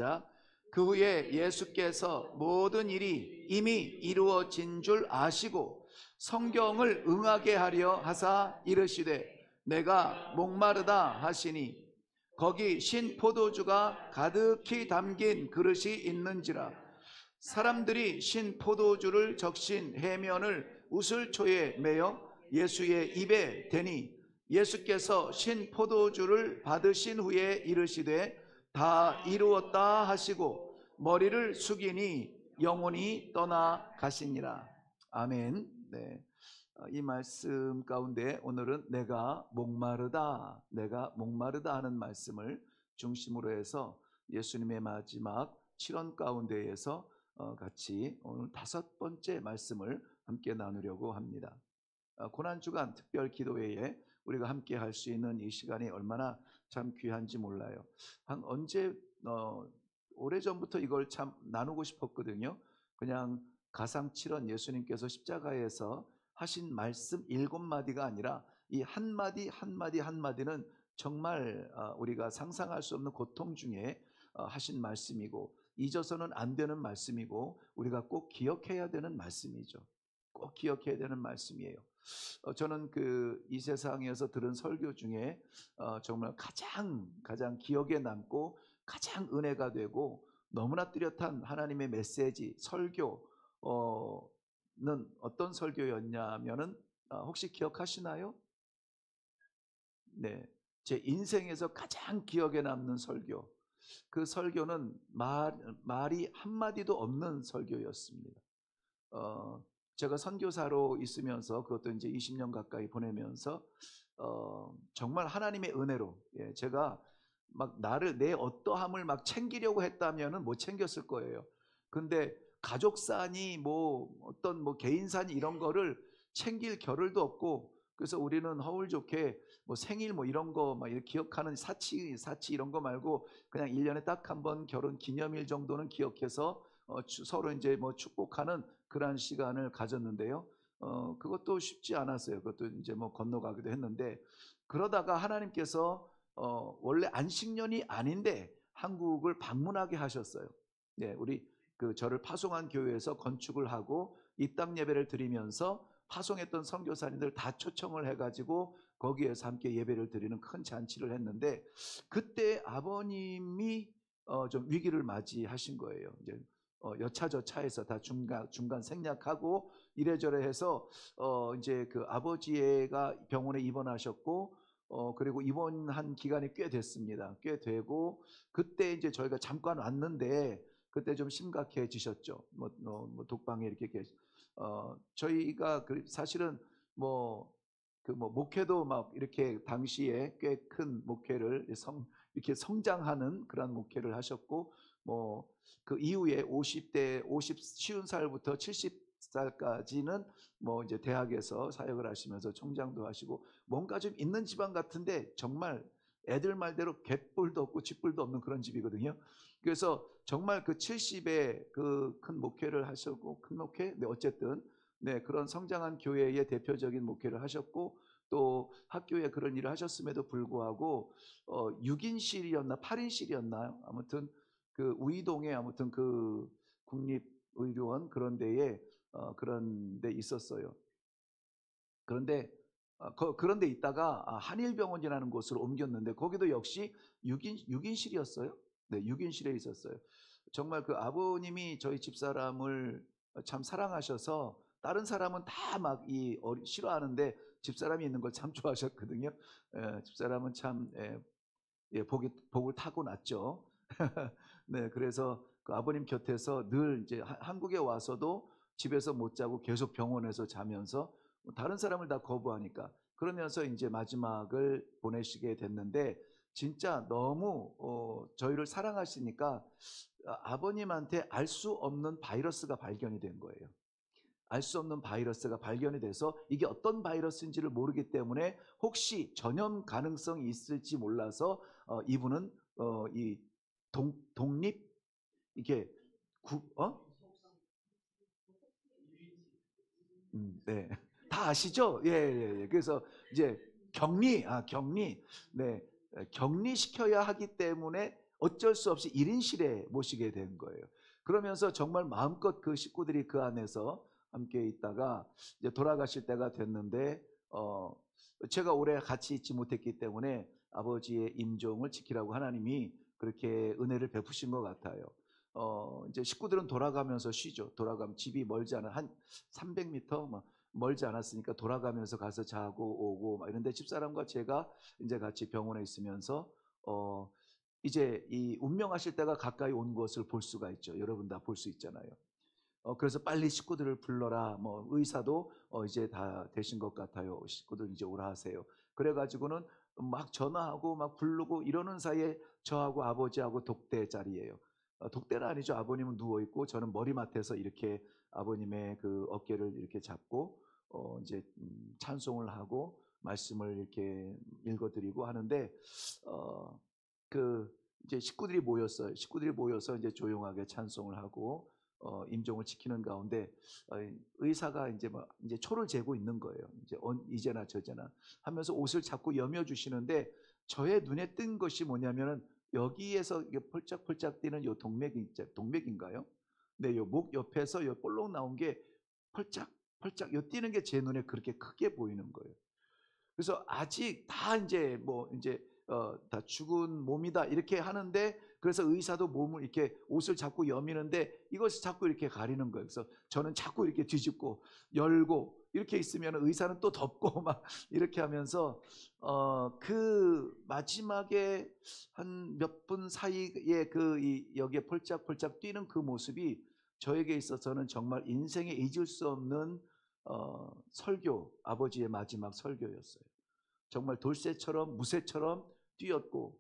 시작. 그 후에 예수께서 모든 일이 이미 이루어진 줄 아시고 성경을 응하게 하려 하사 이르시되 내가 목마르다 하시니 거기 신 포도주가 가득히 담긴 그릇이 있는지라. 사람들이 신 포도주를 적신 해면을 우슬초에 매어 예수의 입에 대니 예수께서 신 포도주를 받으신 후에 이르시되 다 이루었다 하시고 머리를 숙이니 영혼이 떠나 가시니라. 아멘. 네. 이 말씀 가운데 오늘은 내가 목마르다 하는 말씀을 중심으로 해서 예수님의 마지막 7원 가운데에서 같이 오늘 5번째 말씀을 함께 나누려고 합니다. 고난주간 특별 기도회에 우리가 함께 할 수 있는 이 시간이 얼마나 참 귀한지 몰라요. 한 언제 오래전부터 이걸 참 나누고 싶었거든요. 그냥 가상칠언 예수님께서 십자가에서 하신 말씀 7마디가 아니라 이 한마디 한마디는 정말 우리가 상상할 수 없는 고통 중에 하신 말씀이고 잊어서는 안 되는 말씀이고 우리가 꼭 기억해야 되는 말씀이죠. 꼭 기억해야 되는 말씀이에요. 저는 이 세상에서 들은 설교 중에 정말 가장 기억에 남고 가장 은혜가 되고 너무나 뚜렷한 하나님의 메시지 설교는 어떤 설교였냐면은 혹시 기억하시나요? 네, 제 인생에서 가장 기억에 남는 설교. 그 설교는 말이 한마디도 없는 설교였습니다. 제가 선교사로 있으면서 그것도 이제 20년 가까이 보내면서 정말 하나님의 은혜로 제가 막 내 어떠함을 막 챙기려고 했다면은 못 챙겼을 거예요. 근데 가족산이 어떤 개인산이 이런 거를 챙길 겨를도 없고 그래서 우리는 허울 좋게 생일 이런 거 막 이렇게 기억하는 사치 이런 거 말고 그냥 1년에 딱 한 번 결혼 기념일 정도는 기억해서 서로 이제 축복하는 그런 시간을 가졌는데요. 그것도 쉽지 않았어요. 그것도 이제 건너가기도 했는데 그러다가 하나님께서 원래 안식년이 아닌데 한국을 방문하게 하셨어요. 네, 우리 저를 파송한 교회에서 건축을 하고 입당 예배를 드리면서 파송했던 선교사님들 다 초청을 해가지고 거기에서 함께 예배를 드리는 큰 잔치를 했는데 그때 아버님이 좀 위기를 맞이하신 거예요. 이제 여차저차해서 다 중간 생략하고 이래저래 해서 이제 그 아버지가 병원에 입원하셨고 그리고 입원한 기간이 꽤 됐습니다. 꽤 되고 그때 이제 저희가 잠깐 왔는데 그때 좀 심각해지셨죠. 독방에 이렇게 저희가 사실은 목회도 막 이렇게 당시에 꽤 큰 목회를 이렇게 성장하는 그런 목회를 하셨고 그 이후에 50살부터 70살까지는 이제 대학에서 사역을 하시면서 총장도 하시고 뭔가 좀 있는 집안 같은데 정말 애들 말대로 갯불도 없고 쥐뿔도 없는 그런 집이거든요. 그래서 정말 그 70에 그 큰 목회를 하셨고 큰 목회? 네, 어쨌든 네, 그런 성장한 교회의 대표적인 목회를 하셨고 또 학교에 그런 일을 하셨음에도 불구하고 6인실이었나 8인실이었나요? 아무튼 그 우이동에 아무튼 그 국립의료원 그런 데에 그런 데 있었어요. 그런데 그런데 있다가 한일병원이라는 곳으로 옮겼는데 거기도 역시 6인실이었어요. 네, 6인실에 있었어요. 정말 그 아버님이 저희 집사람을 참 사랑하셔서 다른 사람은 다 막 싫어하는데 집사람이 있는 걸 참 좋아하셨거든요. 집사람은 참 복을 타고났죠. 네, 그래서 그 아버님 곁에서 늘 이제 한국에 와서도 집에서 못 자고 계속 병원에서 자면서 다른 사람을 다 거부하니까 그러면서 이제 마지막을 보내시게 됐는데 진짜 너무 저희를 사랑하시니까 아버님한테 알 수 없는 바이러스가 발견이 된 거예요. 알 수 없는 바이러스가 발견이 돼서 이게 어떤 바이러스인지를 모르기 때문에 혹시 전염 가능성이 있을지 몰라서 이분은 이 독립 이게 네. 다 아시죠? 예. 그래서 이제 격리, 네, 격리시켜야 하기 때문에 어쩔 수 없이 1인실에 모시게 된 거예요. 그러면서 정말 마음껏 그 식구들이 그 안에서 함께 있다가 이제 돌아가실 때가 됐는데 제가 오래 같이 있지 못했기 때문에 아버지의 임종을 지키라고 하나님이 그렇게 은혜를 베푸신 것 같아요. 이제 식구들은 돌아가면서 쉬죠. 돌아가면 집이 멀지 않아 한 300m 막 멀지 않았으니까 돌아가면서 가서 자고 오고 막 이런데 집사람과 제가 이제 같이 병원에 있으면서 이제 이 운명하실 때가 가까이 온 것을 볼 수가 있죠. 여러분 다 볼 수 있잖아요. 그래서 빨리 식구들을 불러라. 뭐 의사도 이제 다 되신 것 같아요. 식구들 이제 오라 하세요. 그래가지고는 막 전화하고 막 부르고 이러는 사이에 저하고 아버지하고 독대 자리예요. 독대는 아니죠. 아버님은 누워 있고 저는 머리맡에서 이렇게 아버님의 그 어깨를 이렇게 잡고 이제 찬송을 하고 말씀을 이렇게 읽어드리고 하는데 그 이제 식구들이 모였어요. 식구들이 모여서 이제 조용하게 찬송을 하고 임종을 지키는 가운데 의사가 이제 뭐 이제 초를 재고 있는 거예요. 이제 이제나 저제나 하면서 옷을 자꾸 여며 주시는데 저의 눈에 뜬 것이 뭐냐면은 여기에서 이게 펄짝펄짝 뛰는 요 동맥인가요? 네, 요 목 옆에서 요 볼록 나온 게 펄짝펄짝 요 뛰는 게 제 눈에 그렇게 크게 보이는 거예요. 그래서 아직 다 이제 뭐 이제 다 죽은 몸이다 이렇게 하는데 그래서 의사도 몸을 이렇게 옷을 자꾸 여미는데 이것을 자꾸 이렇게 가리는 거예요. 그래서 저는 자꾸 이렇게 뒤집고 열고 이렇게 있으면 의사는 또 덮고 막 이렇게 하면서 그 마지막에 한 몇 분 사이에 여기에 펄짝펄짝 뛰는 그 모습이 저에게 있어서는 정말 인생에 잊을 수 없는 설교, 아버지의 마지막 설교였어요. 정말 돌쇠처럼 무쇠처럼 뛰었고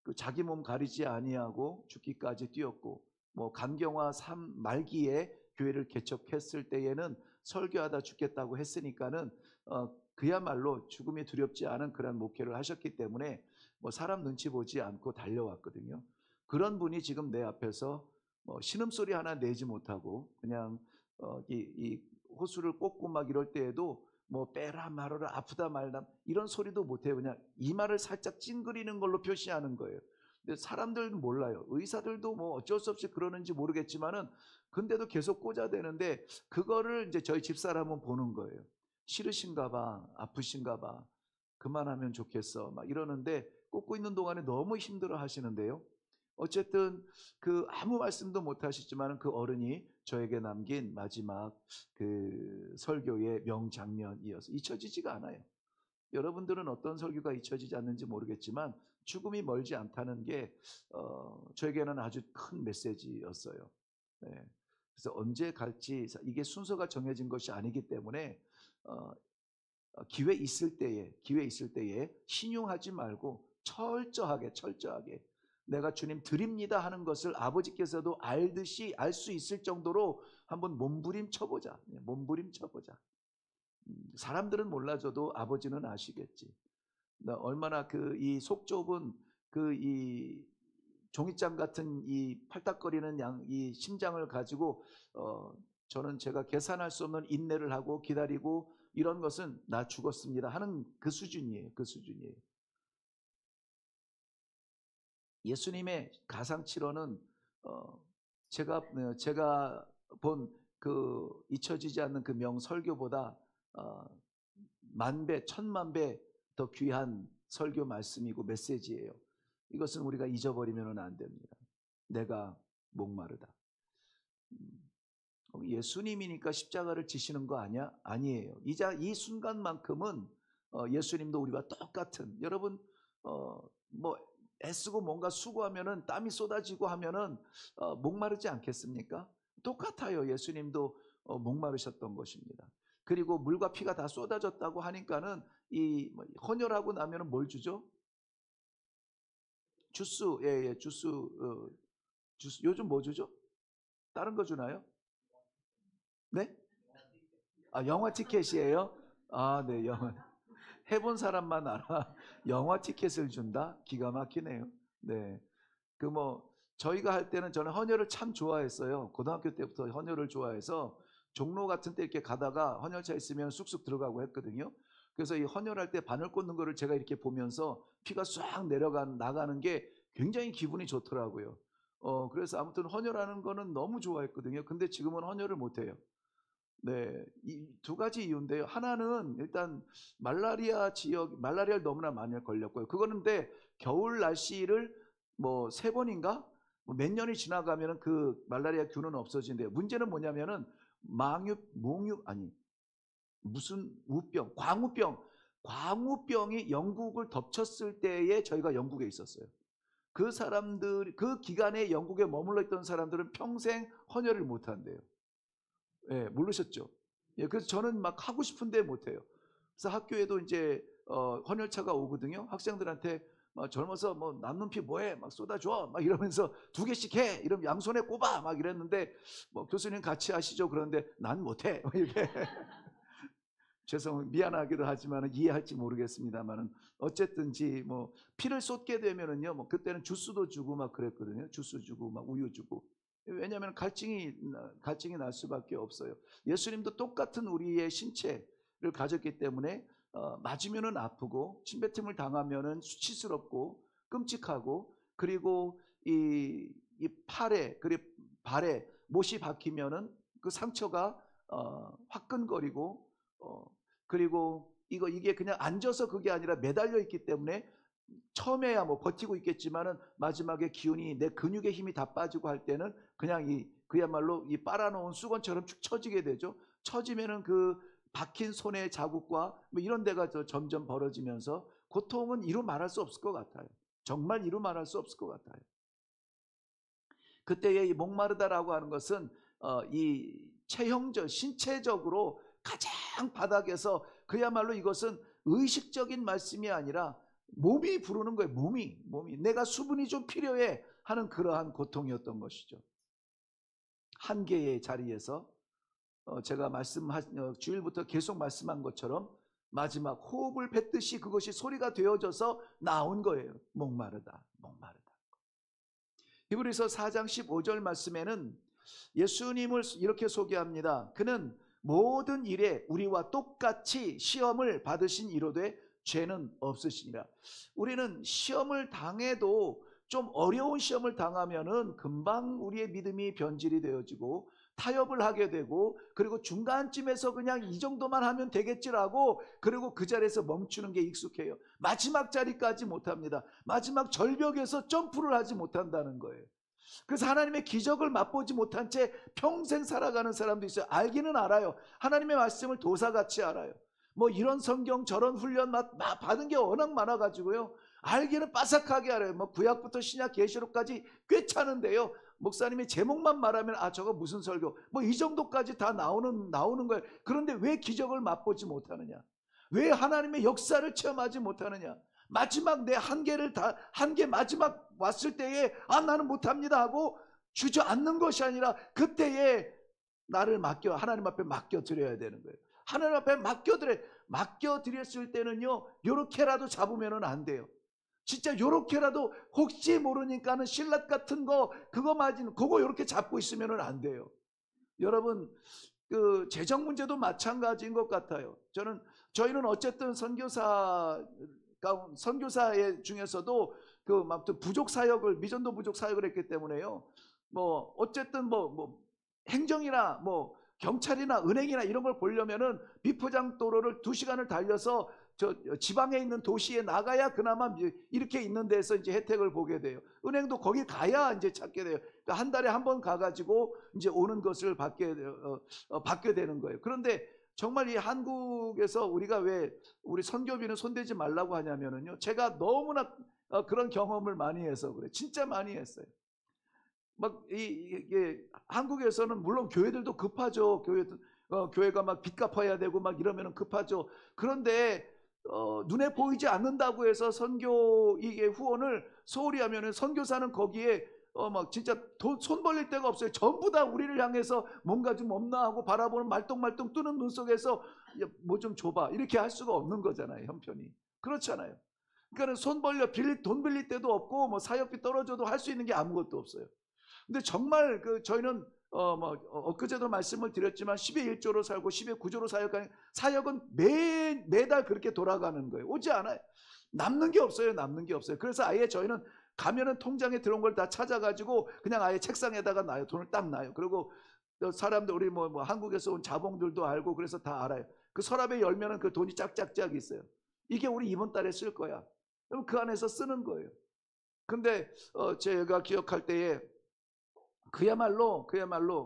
그 자기 몸 가리지 아니하고 죽기까지 뛰었고 뭐 간경화 3 말기에 교회를 개척했을 때에는 설교하다 죽겠다고 했으니까는 그야말로 죽음이 두렵지 않은 그런 목회를 하셨기 때문에 뭐 사람 눈치 보지 않고 달려왔거든요. 그런 분이 지금 내 앞에서 뭐 신음소리 하나 내지 못하고 그냥 이 호수를 꽂고 막 이럴 때에도 뭐 빼라 말아라 아프다 말다 이런 소리도 못해요. 그냥 이마를 살짝 찡그리는 걸로 표시하는 거예요. 근데 사람들은 몰라요. 의사들도 뭐 어쩔 수 없이 그러는지 모르겠지만은 근데도 계속 꽂아대는데 그거를 이제 저희 집사람은 보는 거예요. 싫으신가 봐, 아프신가 봐, 그만하면 좋겠어 막 이러는데 꽂고 있는 동안에 너무 힘들어 하시는데요. 어쨌든 그 아무 말씀도 못 하시지만 그 어른이 저에게 남긴 마지막 그 설교의 명장면이어서 잊혀지지가 않아요. 여러분들은 어떤 설교가 잊혀지지 않는지 모르겠지만 죽음이 멀지 않다는 게 저에게는 아주 큰 메시지였어요. 네. 그래서 언제 갈지 이게 순서가 정해진 것이 아니기 때문에 기회 있을 때에 신용하지 말고 철저하게 내가 주님 드립니다 하는 것을 아버지께서도 알듯이 알 수 있을 정도로 한번 몸부림쳐보자. 몸부림쳐보자. 사람들은 몰라줘도 아버지는 아시겠지. 얼마나 그 이 속 좁은 그 이 종이장 같은 이 팔딱거리는 이 심장을 가지고 저는 제가 계산할 수 없는 인내를 하고 기다리고 이런 것은 나 죽었습니다 하는 그 수준이에요. 그 수준이에요. 예수님의 가상치료는 제가 본 그 잊혀지지 않는 그 명설교보다 만배 천만 배 더 귀한 설교 말씀이고 메시지예요. 이것은 우리가 잊어버리면 안 됩니다. 내가 목마르다. 예수님이니까 십자가를 지시는 거 아니야? 아니에요. 이 순간만큼은 예수님도 우리와 똑같은 여러분 뭐 애쓰고 뭔가 수고하면은 땀이 쏟아지고 하면은 목마르지 않겠습니까? 똑같아요. 예수님도 목마르셨던 것입니다. 그리고 물과 피가 다 쏟아졌다고 하니까는 이 헌혈하고 나면은 뭘 주죠? 주스, 예, 주스, 주스. 요즘 뭐 주죠? 다른 거 주나요? 네? 아, 영화 티켓이에요? 아, 네, 영화. 해본 사람만 알아. 영화 티켓을 준다? 기가 막히네요. 네. 그 뭐, 저희가 할 때는 저는 헌혈을 참 좋아했어요. 고등학교 때부터 헌혈을 좋아해서 종로 같은 데 이렇게 가다가 헌혈차 있으면 쑥쑥 들어가고 했거든요. 그래서 이 헌혈할 때 바늘 꽂는 거를 제가 이렇게 보면서 피가 쫙 나가는 게 굉장히 기분이 좋더라고요. 그래서 아무튼 헌혈하는 거는 너무 좋아했거든요. 근데 지금은 헌혈을 못 해요. 네, 이 두 가지 이유인데요. 하나는 일단 말라리아를 너무나 많이 걸렸고요. 그거는데 겨울 날씨를 뭐 3번인가? 몇 년이 지나가면은 그 말라리아 균은 없어진대요. 문제는 뭐냐면은 무슨 우병, 광우병이 영국을 덮쳤을 때에 저희가 영국에 있었어요. 그 기간에 영국에 머물러 있던 사람들은 평생 헌혈을 못 한대요. 예, 모르셨죠? 예, 그래서 저는 막 하고 싶은데 못 해요. 그래서 학교에도 이제 헌혈차가 오거든요. 학생들한테 막 젊어서 뭐 남는 피 뭐해? 막 쏟아줘. 막 이러면서 2개씩 해. 이러면 양손에 꼽아. 막 이랬는데 뭐 교수님 같이 하시죠. 그런데 난 못해. 이렇게. 미안하기도 하지만 이해할지 모르겠습니다만은 어쨌든지 뭐 피를 쏟게 되면은요, 뭐 그때는 주스도 주고 막 그랬거든요. 주스 주고 막 우유 주고. 왜냐하면 갈증이 날 수밖에 없어요. 예수님도 똑같은 우리의 신체를 가졌기 때문에 맞으면은 아프고 침뱉음을 당하면은 수치스럽고 끔찍하고, 그리고 이 팔에 그리고 발에 못이 박히면은 그 상처가 화끈거리고, 그리고 이게 그냥 앉아서 그게 아니라 매달려 있기 때문에 처음에야 뭐 버티고 있겠지만은 마지막에 기운이 내 근육의 힘이 다 빠지고 할 때는 그냥 그야말로 빨아놓은 수건처럼 축 처지게 되죠. 처지면은 그 박힌 손의 자국과 뭐 이런 데가 점점 벌어지면서 고통은 이루 말할 수 없을 것 같아요. 정말 이루 말할 수 없을 것 같아요. 그때의 이 목마르다라고 하는 것은 이 신체적으로 가장 바닥에서, 그야말로 이것은 의식적인 말씀이 아니라 몸이 부르는 거예요. 몸이 내가 수분이 좀 필요해 하는 그러한 고통이었던 것이죠. 한계의 자리에서 제가 주일부터 계속 말씀한 것처럼 마지막 호흡을 뱉듯이 그것이 소리가 되어져서 나온 거예요. 목마르다. 히브리서 4장 15절 말씀에는 예수님을 이렇게 소개합니다. 그는 모든 일에 우리와 똑같이 시험을 받으신 이로되 죄는 없으시니라. 우리는 시험을 당해도, 좀 어려운 시험을 당하면은 금방 우리의 믿음이 변질이 되어지고 타협을 하게 되고, 그리고 중간쯤에서 그냥 이 정도만 하면 되겠지라고, 그리고 그 자리에서 멈추는 게 익숙해요. 마지막 자리까지 못합니다. 마지막 절벽에서 점프를 하지 못한다는 거예요. 그래서 하나님의 기적을 맛보지 못한 채 평생 살아가는 사람도 있어요. 알기는 알아요. 하나님의 말씀을 도사같이 알아요. 뭐 이런 성경 저런 훈련 받은 게 워낙 많아가지고요, 알기는 빠삭하게 알아요. 뭐 구약부터 신약 계시록까지 꽤 차는데요, 목사님이 제목만 말하면 저거 무슨 설교, 뭐 이 정도까지 다 나오는 거예요. 그런데 왜 기적을 맛보지 못하느냐? 왜 하나님의 역사를 체험하지 못하느냐? 마지막 내 한계 마지막 왔을 때에 나는 못합니다 하고 주저앉는 것이 아니라, 그때에 나를 하나님 앞에 맡겨드려야 되는 거예요. 하나님 앞에 맡겨드렸을 때는요, 요렇게라도 잡으면 안 돼요. 진짜 요렇게라도 혹시 모르니까는 실랏 같은 그거 맞은 그거 요렇게 잡고 있으면 안 돼요. 여러분, 그 재정 문제도 마찬가지인 것 같아요. 저희는 어쨌든 선교사 중에서도 부족 사역을, 미전도 부족 사역을 했기 때문에요, 뭐 어쨌든 뭐 행정이나 뭐 경찰이나 은행이나 이런 걸 보려면은 비포장도로를 2시간을 달려서 지방에 있는 도시에 나가야 그나마 이렇게 있는 데서 이제 혜택을 보게 돼요. 은행도 거기 가야 이제 찾게 돼요. 그러니까 한 달에 한 번 가가지고 이제 오는 것을 받게 되는 거예요. 그런데 정말 이 한국에서 우리가 왜 우리 선교비는 손대지 말라고 하냐면은요, 제가 너무나 그런 경험을 많이 해서 그래. 진짜 많이 했어요. 이게 한국에서는 물론 교회들도 급하죠. 교회가 막 빚 갚아야 되고 막 이러면은 급하죠. 그런데 눈에 보이지 않는다고 해서 선교 이게 후원을 소홀히 하면은 선교사는 거기에 진짜 손 벌릴 데가 없어요. 전부 다 우리를 향해서 뭔가 좀 없나 하고 바라보는 말똥말똥 뜨는 눈 속에서 뭐 좀 줘봐 이렇게 할 수가 없는 거잖아요. 형편이 그렇잖아요. 그러니까 돈 빌릴 데도 없고 뭐 사역비 떨어져도 할 수 있는 게 아무것도 없어요. 근데 정말 저희는 엊그제도 말씀을 드렸지만 10의 1조로 살고 10의 9조로 사역은 매달 그렇게 돌아가는 거예요. 오지 않아요. 남는 게 없어요. 그래서 아예 저희는 가면은 통장에 들어온 걸 다 찾아가지고 그냥 아예 책상에다가 놔요. 돈을 딱 놔요. 그리고 사람들 우리 뭐 한국에서 온 자봉들도 알고 그래서 다 알아요. 그 서랍에 열면은 그 돈이 짝짝짝 있어요. 이게 우리 이번 달에 쓸 거야. 그럼 그 안에서 쓰는 거예요. 근데 제가 기억할 때에 그야말로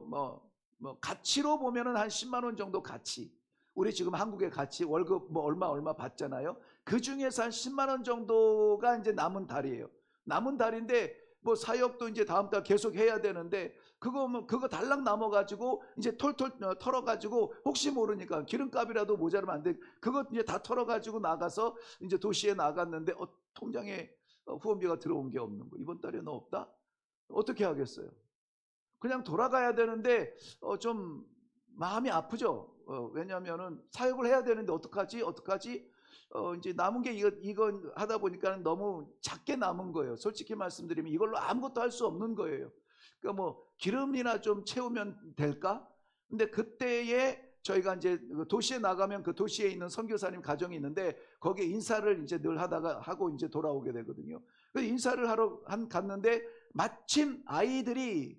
뭐 가치로 보면은 한 10만 원 정도 가치. 우리 지금 한국의 가치 월급 뭐 얼마 받잖아요. 그 중에서 한 10만 원 정도가 이제 남은 달이에요. 남은 달인데 뭐 사역도 이제 다음 달 계속 해야 되는데 그거 달랑 남아가지고 이제 털털 털어가지고 혹시 모르니까 기름값이라도 모자르면 안 돼. 그거 이제 다 털어가지고 나가서 이제 도시에 나갔는데 통장에 후원비가 들어온 게 없는 거. 이번 달에는 없다? 어떻게 하겠어요? 그냥 돌아가야 되는데 좀 마음이 아프죠. 왜냐하면은 사역을 해야 되는데 어떡하지? 이제 남은 게 이건 하다 보니까 너무 작게 남은 거예요. 솔직히 말씀드리면 이걸로 아무것도 할 수 없는 거예요. 그러니까 뭐 기름이나 좀 채우면 될까? 근데 그때에 저희가 이제 도시에 나가면 그 도시에 있는 선교사님 가정이 있는데 거기에 인사를 이제 늘 하다가 하고 이제 돌아오게 되거든요. 그래서 인사를 하러 갔는데 마침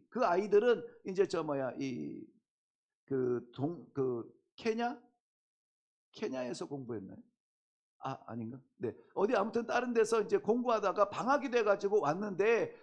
그 아이들은 이제 케냐에서 공부했나요? 아닌가? 네. 어디 아무튼 다른 데서 이제 공부하다가 방학이 돼가지고 왔는데,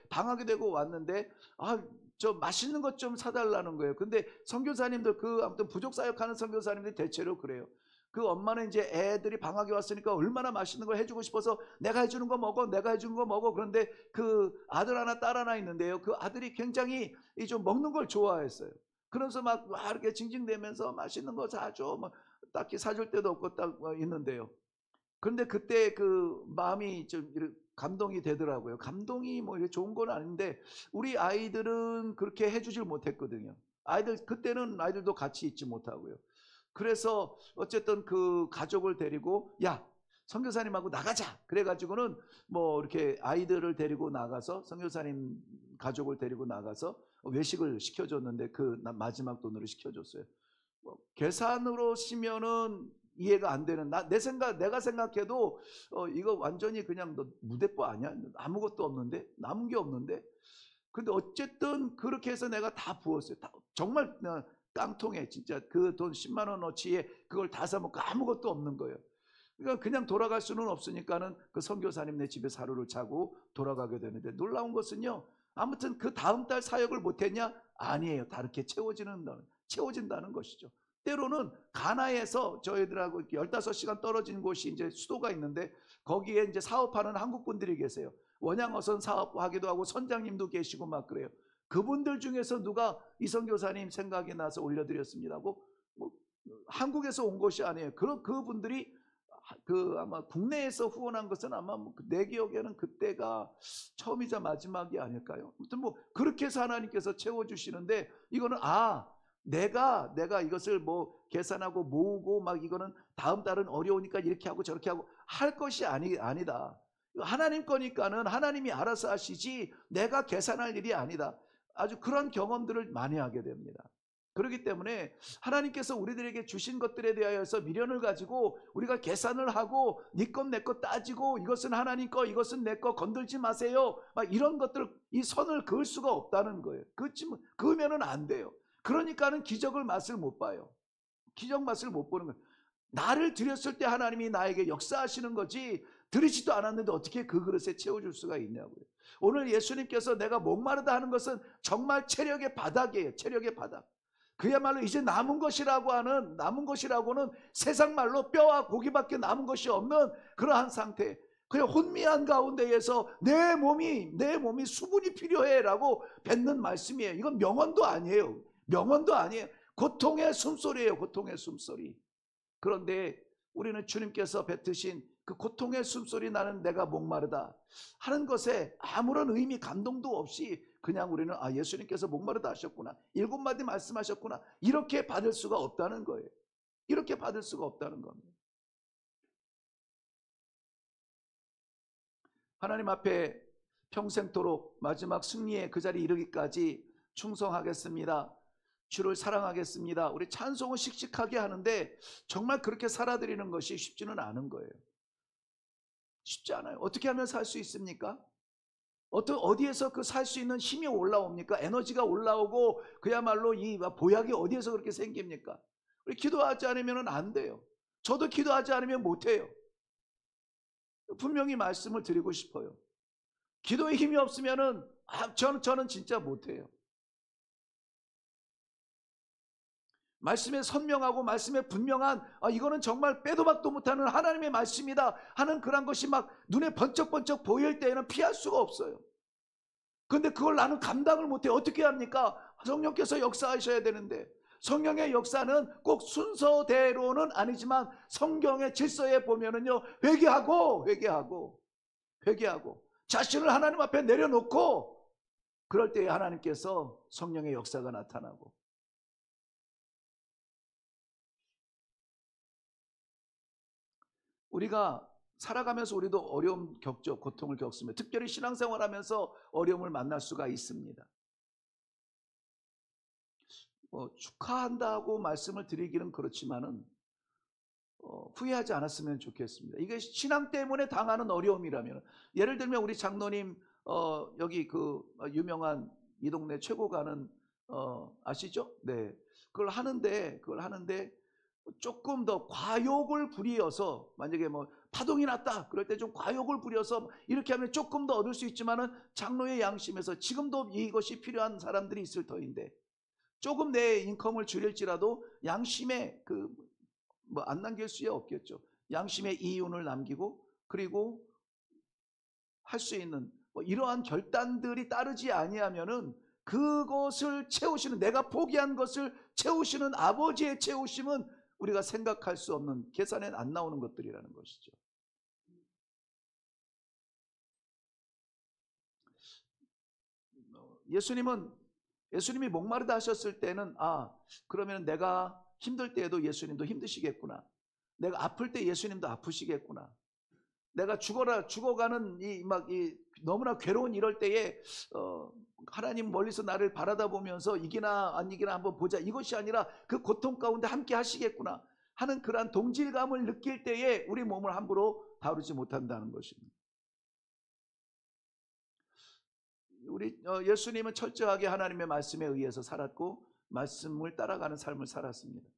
저 맛있는 것 좀 사달라는 거예요. 근데 선교사님들 아무튼 부족 사역하는 선교사님들 대체로 그래요. 그 엄마는 이제 애들이 방학에 왔으니까 얼마나 맛있는 걸 해주고 싶어서 내가 해주는 거 먹어. 그런데 그 아들 하나 딸 하나 있는데요. 그 아들이 굉장히 좀 먹는 걸 좋아했어요. 그러면서 막 이렇게 징징대면서 맛있는 거 사줘. 뭐 딱히 사줄 데도 없고 딱 있는데요. 그런데 그때 그 마음이 좀 감동이 되더라고요. 감동이 뭐 이렇게 좋은 건 아닌데 우리 아이들은 그렇게 해주질 못했거든요. 그때는 아이들도 같이 있지 못하고요. 그래서 어쨌든 그 가족을 데리고 선교사님하고 나가자. 그래가지고는 뭐 이렇게 아이들을 데리고 나가서 선교사님 가족을 데리고 나가서 외식을 시켜줬는데 그 마지막 돈으로 시켜줬어요. 계산으로 치면은 이해가 안 되는 내가 생각해도 이거 완전히 그냥 너 무대뽀 아니야? 아무것도 없는데 남은 게 없는데. 근데 어쨌든 그렇게 해서 내가 다 부었어요. 정말 깡통에 진짜 그 돈 10만 원어치에 그걸 다 사먹고 아무것도 없는 거예요. 그러니까 그냥 돌아갈 수는 없으니까는 그 선교사님네 집에 하루를 자고 돌아가게 되는데 놀라운 것은요. 아무튼 그 다음 달 사역을 못했냐? 아니에요. 다 이렇게 채워진다는 것이죠. 때로는 가나에서 저희들하고 15시간 떨어진 곳이 이제 수도가 있는데 거기에 이제 사업하는 한국 분들이 계세요. 원양어선 사업하기도 하고 선장님도 계시고 막 그래요. 그분들 중에서 누가 이선교사님 생각이 나서 올려드렸습니다고 뭐 한국에서 온 것이 아니에요. 그분들이 아마 국내에서 후원한 것은 아마 내 기억에는 그때가 처음이자 마지막이 아닐까요? 아무튼 뭐 그렇게 해서 하나님께서 채워주시는데 이거는 내가 이것을 뭐 계산하고 모으고 막 이거는 다음 달은 어려우니까 이렇게 하고 저렇게 하고 할 것이 아니다. 하나님 거니까는 하나님이 알아서 하시지 내가 계산할 일이 아니다. 아주 그런 경험들을 많이 하게 됩니다. 그렇기 때문에 하나님께서 우리들에게 주신 것들에 대하여서 미련을 가지고 우리가 계산을 하고 네 것 내 것 따지고 이것은 하나님 거 이것은 내 거 건들지 마세요. 막 이런 것들 이 선을 그을 수가 없다는 거예요. 그으면은 안 돼요. 그러니까는 기적을 맛을 못 봐요. 기적 맛을 못 보는 거예요. 나를 드렸을 때 하나님이 나에게 역사하시는 거지 드리지도 않았는데 어떻게 그 그릇에 채워줄 수가 있냐고요. 오늘 예수님께서 내가 목마르다 하는 것은 정말 체력의 바닥이에요. 체력의 바닥. 그야말로 이제 남은 것이라고는 세상 말로 뼈와 고기밖에 남은 것이 없는 그러한 상태. 그냥 혼미한 가운데에서 내 몸이 수분이 필요해라고 뱉는 말씀이에요. 이건 명언도 아니에요. 고통의 숨소리예요. 고통의 숨소리. 그런데 우리는 주님께서 뱉으신 그 고통의 숨소리 나는 내가 목마르다 하는 것에 아무런 의미 감동도 없이 그냥 우리는 예수님께서 목마르다 하셨구나 7마디 말씀하셨구나 이렇게 받을 수가 없다는 거예요. 이렇게 받을 수가 없다는 겁니다. 하나님 앞에 평생토록 마지막 승리의 그 자리에 이르기까지 충성하겠습니다. 주를 사랑하겠습니다. 우리 찬송은 씩씩하게 하는데 정말 그렇게 살아드리는 것이 쉽지는 않은 거예요. 쉽지 않아요. 어떻게 하면 살 수 있습니까? 어디에서 그 살 수 있는 힘이 올라옵니까? 에너지가 올라오고 그야말로 이 보약이 어디에서 그렇게 생깁니까? 우리 기도하지 않으면 안 돼요. 저도 기도하지 않으면 못해요. 분명히 말씀을 드리고 싶어요. 기도에 힘이 없으면은 저는 진짜 못해요. 말씀에 선명하고 말씀에 분명한 이거는 정말 빼도 박도 못하는 하나님의 말씀이다 하는 그런 것이 막 눈에 번쩍번쩍 보일 때에는 피할 수가 없어요. 그런데 그걸 나는 감당을 못해. 어떻게 합니까? 성령께서 역사하셔야 되는데, 성령의 역사는 꼭 순서대로는 아니지만 성경의 질서에 보면은요, 회개하고 자신을 하나님 앞에 내려놓고 그럴 때에 하나님께서 성령의 역사가 나타나고, 우리가 살아가면서 우리도 어려움 겪죠. 고통을 겪습니다. 특별히 신앙생활하면서 어려움을 만날 수가 있습니다. 축하한다고 말씀을 드리기는 그렇지만은 후회하지 않았으면 좋겠습니다. 이게 신앙 때문에 당하는 어려움이라면, 예를 들면 우리 장로님 여기 그 유명한 이 동네 최고 가는 아시죠? 네, 그걸 하는데 조금 더 과욕을 부리어서, 만약에 뭐 파동이 났다 그럴 때 좀 과욕을 부려서 이렇게 하면 조금 더 얻을 수 있지만은 장로의 양심에서 지금도 이것이 필요한 사람들이 있을 터인데, 조금 내 인컴을 줄일지라도 양심에 안 남길 수야 없겠죠. 양심의 이윤을 남기고, 그리고 할 수 있는 이러한 결단들이 따르지 아니하면은 그것을 채우시는, 내가 포기한 것을 채우시는 아버지의 채우심은 우리가 생각할 수 없는, 계산에 안 나오는 것들이라는 것이죠. 예수님이 목마르다 하셨을 때는 그러면 내가 힘들 때에도 예수님도 힘드시겠구나, 내가 아플 때 예수님도 아프시겠구나, 내가 죽어가는 너무나 괴로운 이럴 때에 하나님 멀리서 나를 바라다 보면서 이기나 안 이기나 한번 보자, 이것이 아니라 그 고통 가운데 함께 하시겠구나 하는 그러한 동질감을 느낄 때에 우리 몸을 함부로 다루지 못한다는 것입니다. 우리 예수님은 철저하게 하나님의 말씀에 의해서 살았고 말씀을 따라가는 삶을 살았습니다.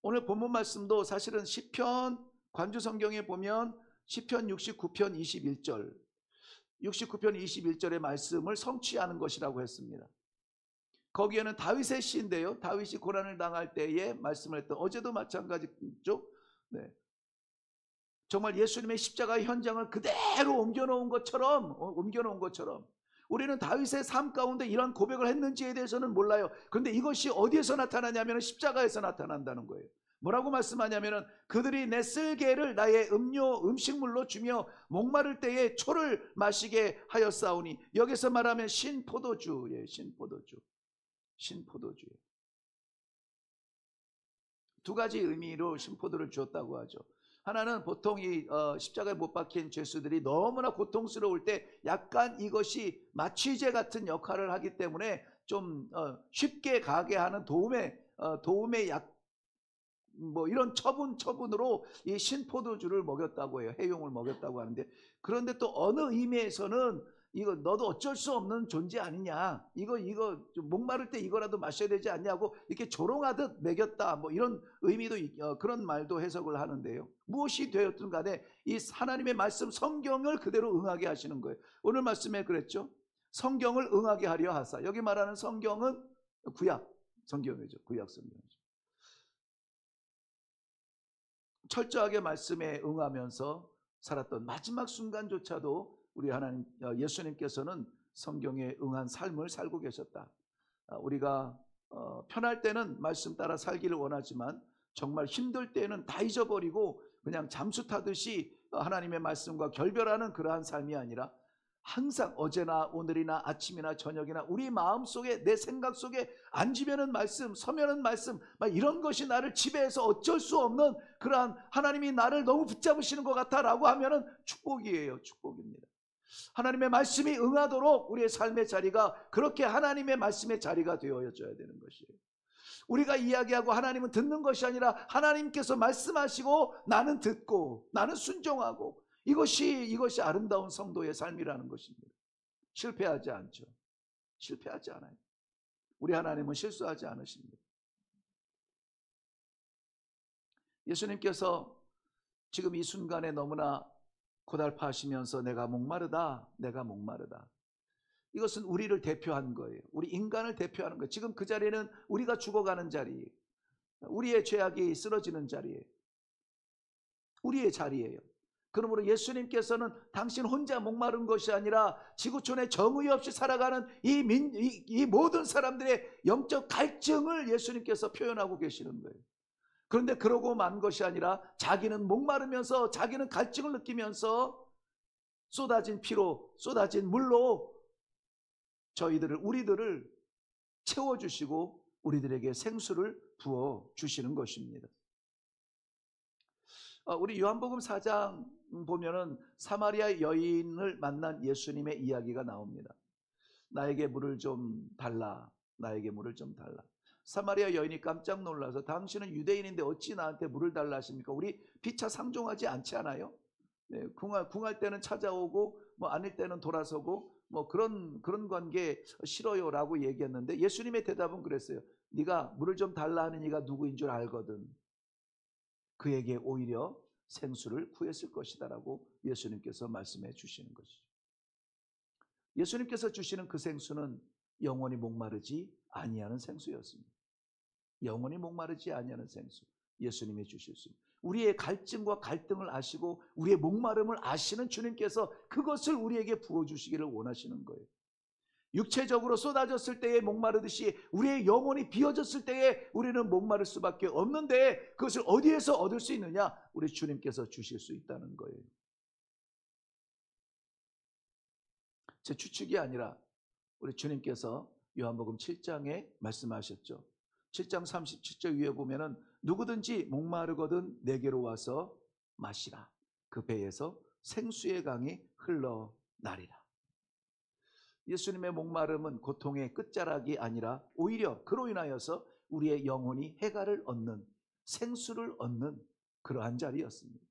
오늘 본문 말씀도 사실은 시편, 관주 성경에 보면 시편 69편 21절 69편 21절의 말씀을 성취하는 것이라고 했습니다. 거기에는 다윗의 시인데요, 다윗이 고난을 당할 때에 말씀을 했던, 어제도 마찬가지죠. 네. 정말 예수님의 십자가의 현장을 그대로 옮겨놓은 것처럼 우리는 다윗의 삶 가운데 이런 고백을 했는지에 대해서는 몰라요. 그런데 이것이 어디에서 나타나냐면 십자가에서 나타난다는 거예요. 뭐라고 말씀하냐면은, 그들이 내 쓸개를 나의 음식물로 주며 목마를 때에 초를 마시게 하였사오니, 여기서 말하면 신포도주예요. 신포도주예요. 두 가지 의미로 신포도를 주었다고 하죠. 하나는 보통 이 십자가에 못 박힌 죄수들이 너무나 고통스러울 때 약간 이것이 마취제 같은 역할을 하기 때문에 좀 쉽게 가게 하는 도움의 약, 이런 처분으로 이 신포도주를 먹였다고 해요. 해용을 먹였다고 하는데, 그런데 또 어느 의미에서는 이거 너도 어쩔 수 없는 존재 아니냐, 이거 목마를 때 이거라도 마셔야 되지 않냐고 이렇게 조롱하듯 먹였다, 이런 의미도 그런 말도 해석을 하는데요. 무엇이 되었든 간에 이 하나님의 말씀 성경을 그대로 응하게 하시는 거예요. 오늘 말씀에 그랬죠. 성경을 응하게 하려 하사. 여기 말하는 성경은 구약 성경이죠. 구약 성경이죠. 철저하게 말씀에 응하면서 살았던 마지막 순간조차도 우리 하나님 예수님께서는 성경에 응한 삶을 살고 계셨다. 우리가 편할 때는 말씀 따라 살기를 원하지만 정말 힘들 때는 다 잊어버리고 그냥 잠수 타듯이 하나님의 말씀과 결별하는 그러한 삶이 아니라, 항상 어제나 오늘이나 아침이나 저녁이나 우리 마음속에, 내 생각 속에 앉으면은 말씀, 서면은 말씀, 이런 것이 나를 지배해서 어쩔 수 없는 그러한, 하나님이 나를 너무 붙잡으시는 것 같아 라고 하면은 축복이에요. 축복입니다. 하나님의 말씀이 응하도록 우리의 삶의 자리가 그렇게 하나님의 말씀의 자리가 되어져야 되는 것이에요. 우리가 이야기하고 하나님은 듣는 것이 아니라 하나님께서 말씀하시고 나는 듣고 나는 순종하고, 이것이 아름다운 성도의 삶이라는 것입니다. 실패하지 않죠. 실패하지 않아요. 우리 하나님은 실수하지 않으십니다. 예수님께서 지금 이 순간에 너무나 고달파하시면서 내가 목마르다, 내가 목마르다. 이것은 우리를 대표한 거예요. 우리 인간을 대표하는 거예요. 지금 그 자리는 우리가 죽어가는 자리예요. 우리의 죄악이 쓰러지는 자리예요. 우리의 자리예요. 그러므로 예수님께서는 당신 혼자 목마른 것이 아니라 지구촌에 정의 없이 살아가는 이 모든 사람들의 영적 갈증을 예수님께서 표현하고 계시는 거예요. 그런데 그러고 만 것이 아니라 자기는 목마르면서 자기는 갈증을 느끼면서 쏟아진 피로 쏟아진 물로 우리들을 채워주시고 우리들에게 생수를 부어주시는 것입니다. 우리 요한복음 4장 보면은 사마리아 여인을 만난 예수님의 이야기가 나옵니다. 나에게 물을 좀 달라. 나에게 물을 좀 달라. 사마리아 여인이 깜짝 놀라서 당신은 유대인인데 어찌 나한테 물을 달라 하십니까? 우리 피차 상종하지 않지 않아요? 네, 궁할 때는 찾아오고 뭐 아닐 때는 돌아서고 뭐 그런 관계 싫어요라고 얘기했는데 예수님의 대답은 그랬어요. 네가 물을 좀 달라 하는 이가 누구인 줄 알거든. 그에게 오히려 생수를 구했을 것이다라고 예수님께서 말씀해 주시는 것이죠. 예수님께서 주시는 그 생수는 영원히 목마르지 아니하는 생수였습니다. 영원히 목마르지 아니하는 생수, 예수님이 주실 수 있습니다. 우리의 갈증과 갈등을 아시고 우리의 목마름을 아시는 주님께서 그것을 우리에게 부어주시기를 원하시는 거예요. 육체적으로 쏟아졌을 때에 목마르듯이 우리의 영혼이 비어졌을 때에 우리는 목마를 수밖에 없는데 그것을 어디에서 얻을 수 있느냐? 우리 주님께서 주실 수 있다는 거예요. 제 추측이 아니라 우리 주님께서 요한복음 7장에 말씀하셨죠. 7장 37절 위에 보면은 누구든지 목마르거든 내게로 와서 마시라. 그 배에서 생수의 강이 흘러나리라. 예수님의 목마름은 고통의 끝자락이 아니라 오히려 그로 인하여서 우리의 영혼이 해갈을 얻는, 생수를 얻는 그러한 자리였습니다.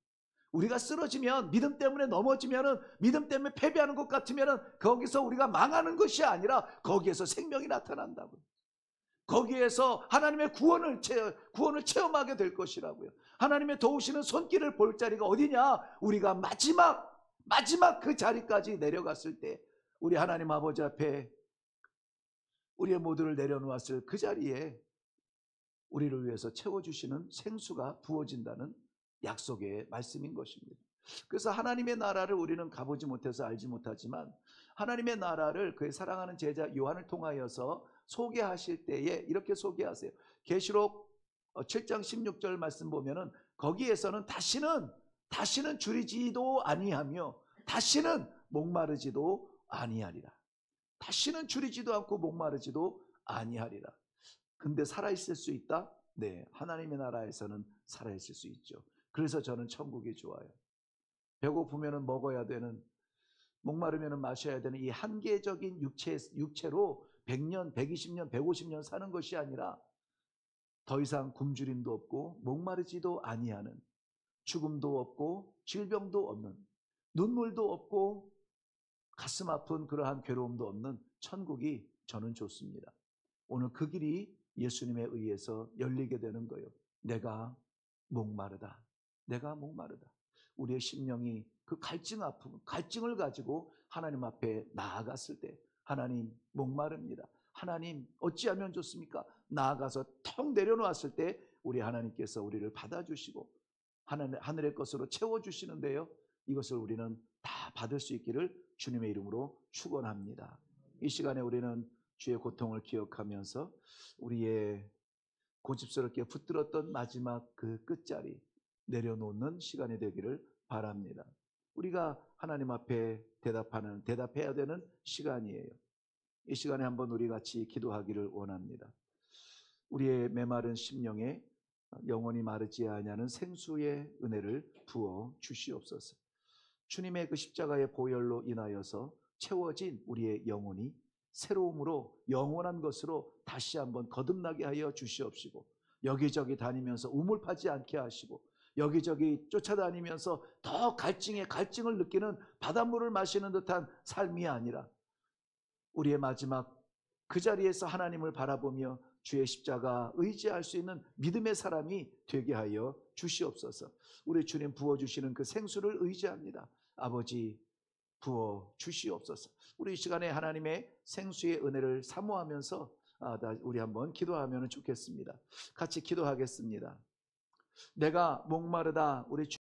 우리가 쓰러지면, 믿음 때문에 넘어지면은, 믿음 때문에 패배하는 것 같으면은 거기서 우리가 망하는 것이 아니라 거기에서 생명이 나타난다고요. 거기에서 하나님의 구원을 체험하게 될 것이라고요. 하나님의 도우시는 손길을 볼 자리가 어디냐? 우리가 마지막 그 자리까지 내려갔을 때 우리 하나님 아버지 앞에 우리의 모두를 내려놓았을 그 자리에 우리를 위해서 채워주시는 생수가 부어진다는 약속의 말씀인 것입니다. 그래서 하나님의 나라를 우리는 가보지 못해서 알지 못하지만 하나님의 나라를 그의 사랑하는 제자 요한을 통하여서 소개하실 때에 이렇게 소개하세요. 계시록 7장 16절 말씀 보면은 거기에서는 다시는 줄이지도 아니하며 다시는 목마르지도 아니하리라. 다시는 줄이지도 않고 목마르지도 아니하리라. 근데 살아있을 수 있다? 네, 하나님의 나라에서는 살아있을 수 있죠. 그래서 저는 천국이 좋아요. 배고프면 먹어야 되는, 목마르면 마셔야 되는 이 한계적인 육체로 100년, 120년, 150년 사는 것이 아니라 더 이상 굶주림도 없고 목마르지도 아니하는, 죽음도 없고 질병도 없는, 눈물도 없고 가슴 아픈 그러한 괴로움도 없는 천국이 저는 좋습니다. 오늘 그 길이 예수님에 의해서 열리게 되는 거예요. 내가 목마르다. 내가 목마르다. 우리의 심령이 그 갈증을 가지고 하나님 앞에 나아갔을 때 하나님 목마릅니다. 하나님 어찌하면 좋습니까? 나아가서 턱 내려놓았을 때 우리 하나님께서 우리를 받아주시고 하늘의 것으로 채워주시는데요. 이것을 우리는 다 받을 수 있기를 주님의 이름으로 축원합니다. 이 시간에 우리는 주의 고통을 기억하면서 우리의 고집스럽게 붙들었던 마지막 그 끝자리 내려놓는 시간이 되기를 바랍니다. 우리가 하나님 앞에 대답해야 되는 시간이에요. 이 시간에 한번 우리 같이 기도하기를 원합니다. 우리의 메마른 심령에 영원히 마르지 아니하는 생수의 은혜를 부어 주시옵소서. 주님의 그 십자가의 보혈로 인하여서 채워진 우리의 영혼이 새로움으로 영원한 것으로 다시 한번 거듭나게 하여 주시옵시고, 여기저기 다니면서 우물파지 않게 하시고, 여기저기 쫓아다니면서 더 갈증을 느끼는 바닷물을 마시는 듯한 삶이 아니라 우리의 마지막 그 자리에서 하나님을 바라보며 주의 십자가 의지할 수 있는 믿음의 사람이 되게 하여 주시옵소서. 우리 주님 부어주시는 그 생수를 의지합니다. 아버지 부어 주시옵소서. 우리 이 시간에 하나님의 생수의 은혜를 사모하면서 우리 한번 기도하면 좋겠습니다. 같이 기도하겠습니다. 내가 목마르다 우리